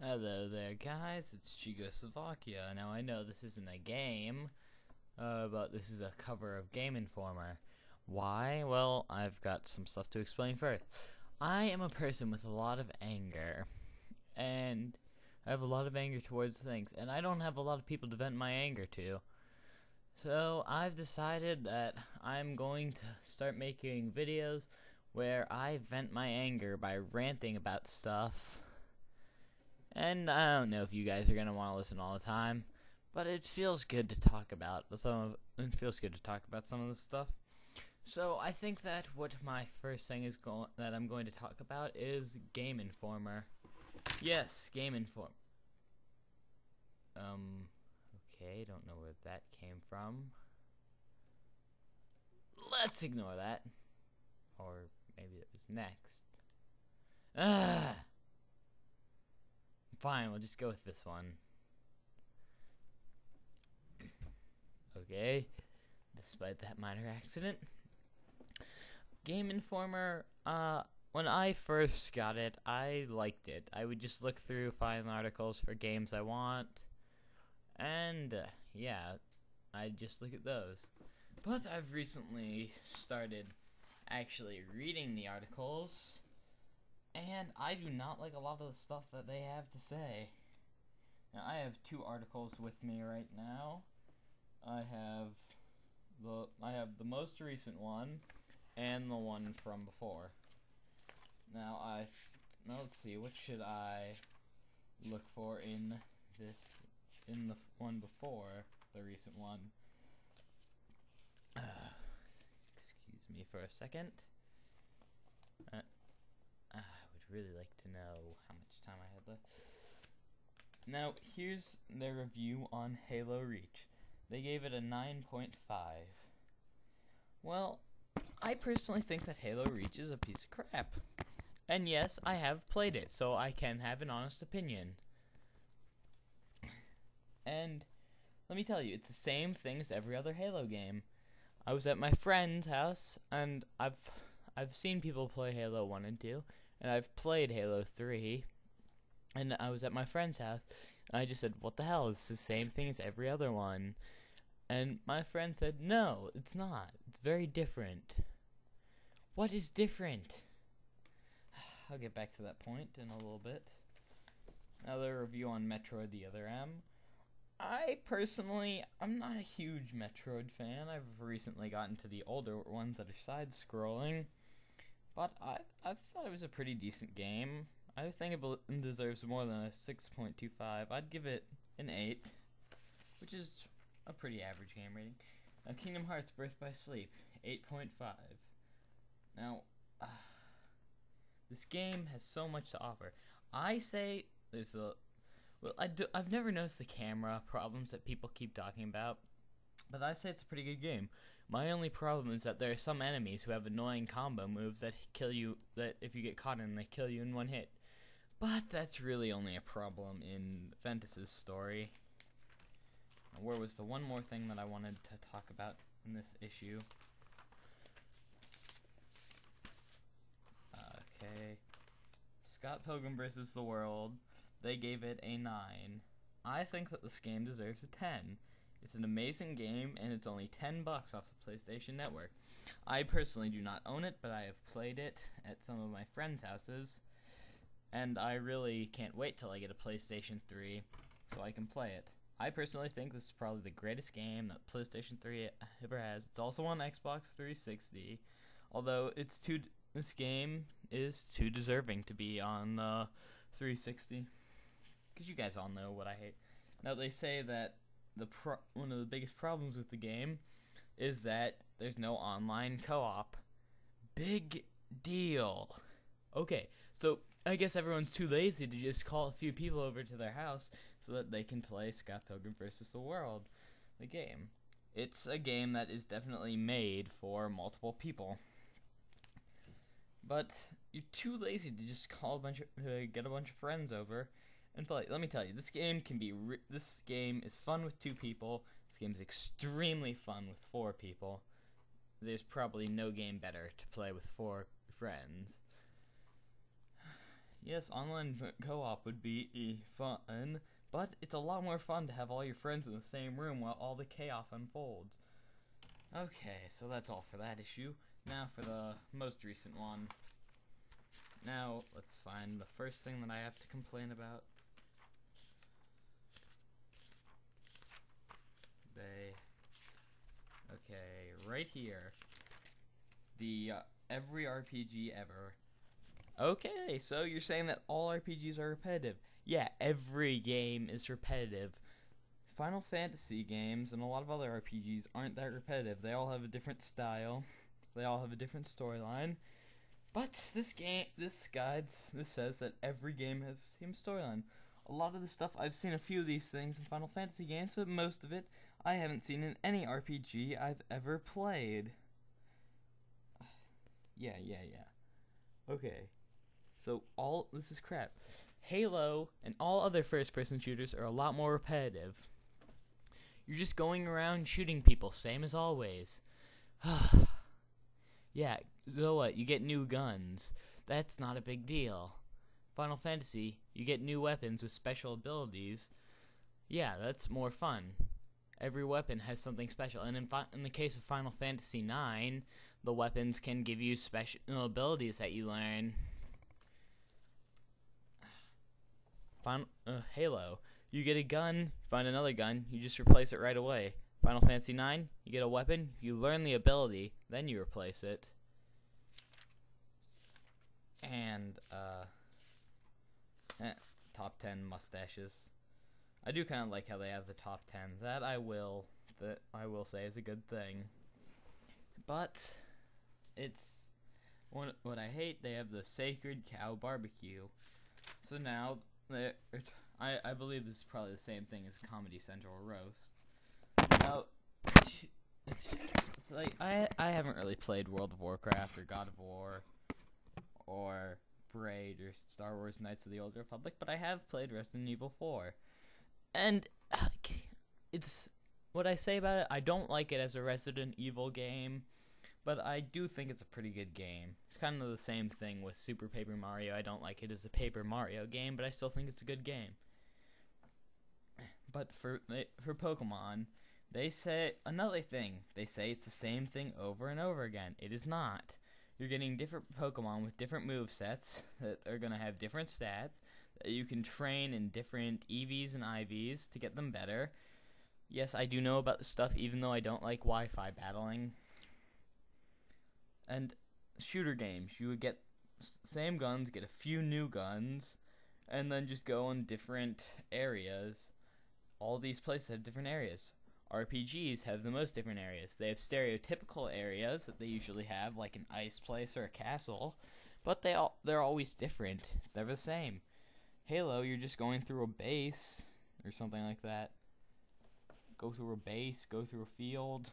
Hello there, guys. It's Czechoslovakia. Now, I know this isn't a game, but this is a cover of Game Informer. Why? Well, I've got some stuff to explain first. I am a person with a lot of anger, and I have a lot of anger towards things, and I don't have a lot of people to vent my anger to. So, I've decided that I'm going to start making videos where I vent my anger by ranting about stuff. And I don't know if you guys are gonna want to listen all the time, but it feels good to talk about some of this stuff. So I think that what my first thing is that I'm going to talk about is Game Informer. Yes, Game Informer. Okay, don't know where that came from. Let's ignore that. Or maybe it was next. Fine, we'll just go with this one. Okay, despite that minor accident. Game Informer, when I first got it, I liked it. I would just look through, find articles for games I want, and, yeah, I'd just look at those. But I've recently started actually reading the articles, and I do not like a lot of the stuff that they have to say. Now, I have two articles with me right now. I have the most recent one and the one from before. Now let's see, what should I look for in the one before the recent one? Excuse me for a second. I would really like to know how much time I have left. Now, here's their review on Halo Reach. They gave it a 9.5. Well, I personally think that Halo Reach is a piece of crap. And yes, I have played it, so I can have an honest opinion. And let me tell you, it's the same thing as every other Halo game. I was at my friend's house, and I've seen people play Halo 1 and 2, and I've played Halo 3, and I was at my friend's house, and I just said, what the hell, it's the same thing as every other one. And my friend said, no, it's not. It's very different. What is different? I'll get back to that point in a little bit. Another review on Metroid the Other M. I'm not a huge Metroid fan. I've recently gotten to the older ones that are side-scrolling. But I thought it was a pretty decent game. I think it deserves more than a 6.25. I'd give it an 8, which is a pretty average game rating. Now, Kingdom Hearts Birth by Sleep, 8.5. Now, this game has so much to offer. I say I've never noticed the camera problems that people keep talking about, but I say it's a pretty good game. My only problem is that there are some enemies who have annoying combo moves that kill you, that if you get caught in, they kill you in one hit. But that's really only a problem in Ventus's story. Now, where was the one more thing that I wanted to talk about in this issue? Okay. Scott Pilgrim vs. the World. They gave it a 9. I think that this game deserves a 10. It's an amazing game, and it's only $10 off the PlayStation Network. I personally do not own it, but I have played it at some of my friends' houses, and I really can't wait till I get a PlayStation 3 so I can play it. I personally think this is probably the greatest game that PlayStation 3 ever has. It's also on Xbox 360, although this game is too deserving to be on the 360. Because you guys all know what I hate. Now, they say that one of the biggest problems with the game is that there's no online co-op. Big deal. Okay, so I guess everyone's too lazy to just call a few people over to their house so that they can play Scott Pilgrim vs. the World, the game. It's a game that is definitely made for multiple people. But you're too lazy to just get a bunch of friends over and play. Let me tell you, this game is fun with 2 people. This game is extremely fun with 4 people. There's probably no game better to play with 4 friends. Yes, online co-op would be fun, but it's a lot more fun to have all your friends in the same room while all the chaos unfolds. Okay, so that's all for that issue. Now for the most recent one. Now, let's find the first thing that I have to complain about. Okay, right here. The every RPG ever. Okay, so you're saying that all RPGs are repetitive. Yeah, every game is repetitive. Final Fantasy games and a lot of other RPGs aren't that repetitive. They all have a different style. They all have a different storyline. But this says that every game has the same storyline. A lot of the stuff, I've seen a few of these things in Final Fantasy games, but most of it I haven't seen in any RPG I've ever played. Yeah. Okay. So this is crap. Halo and all other first-person shooters are a lot more repetitive. You're just going around shooting people, same as always. Yeah, so what? You get new guns. That's not a big deal. Final Fantasy, you get new weapons with special abilities. Yeah, that's more fun. Every weapon has something special, and in the case of Final Fantasy IX, the weapons can give you special abilities that you learn. Halo, you get a gun, find another gun, you just replace it right away. Final Fantasy IX, you get a weapon, you learn the ability, then you replace it. And, top 10 mustaches. I do kind of like how they have the top 10. That I will say is a good thing. But, it's, what I hate, they have the Sacred Cow Barbecue. So now, I believe this is probably the same thing as Comedy Central Roast. Now, it's like, I haven't really played World of Warcraft or God of War or Braid or Star Wars Knights of the Old Republic, but I have played Resident Evil 4. And it's what I say about it, I don't like it as a Resident Evil game, but I do think it's a pretty good game. It's kind of the same thing with Super Paper Mario. I don't like it as a Paper Mario game, but I still think it's a good game. But for Pokemon, they say another thing. They say it's the same thing over and over again. It is not. You're getting different Pokemon with different movesets that are going to have different stats that you can train in different EVs and IVs to get them better. Yes, I do know about this stuff, even though I don't like Wi-Fi battling. And shooter games, you would get same guns, get a few new guns, and then just go in different areas. All these places have different areas. RPGs have the most different areas. They have stereotypical areas that they usually have, like an ice place or a castle, but they're always different. It's never the same. Halo, you're just going through a base or something like that. Go through a base, go through a field.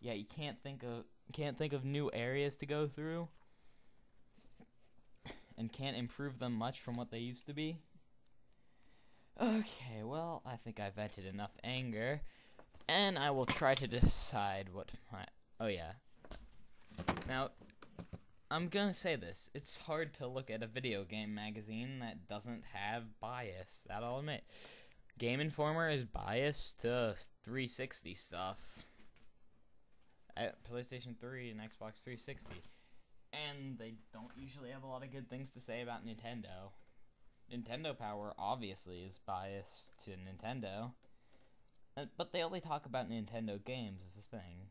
Yeah, you can't think of new areas to go through, and can't improve them much from what they used to be. Okay, well, I think I vented enough anger, and I will try to decide what my... Oh, yeah. Now, I'm gonna say this. It's hard to look at a video game magazine that doesn't have bias, that I'll admit. Game Informer is biased to 360 stuff. At PlayStation 3 and Xbox 360. And they don't usually have a lot of good things to say about Nintendo. Nintendo Power obviously is biased to Nintendo, but they only talk about Nintendo games as a thing.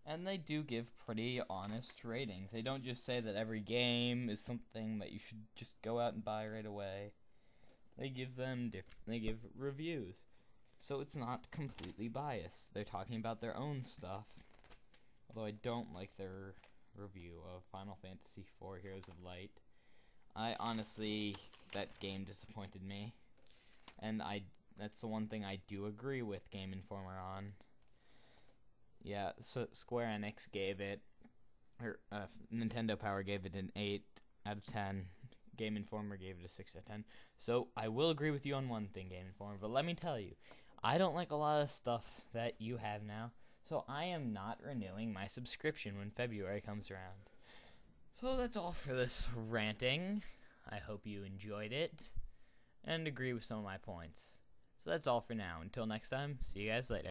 And they do give pretty honest ratings. They don't just say that every game is something that you should just go out and buy right away. They give reviews. So it's not completely biased. They're talking about their own stuff. Although I don't like their review of Final Fantasy IV Heroes of Light. I honestly, that game disappointed me, and that's the one thing I do agree with Game Informer on. Yeah, so Square Enix gave it, or Nintendo Power gave it an 8 out of 10. Game Informer gave it a 6 out of 10. So I will agree with you on one thing, Game Informer, but let me tell you, I don't like a lot of stuff that you have now, so I am not renewing my subscription when February comes around. So that's all for this ranting. I hope you enjoyed it and agree with some of my points. So that's all for now. Until next time, see you guys later.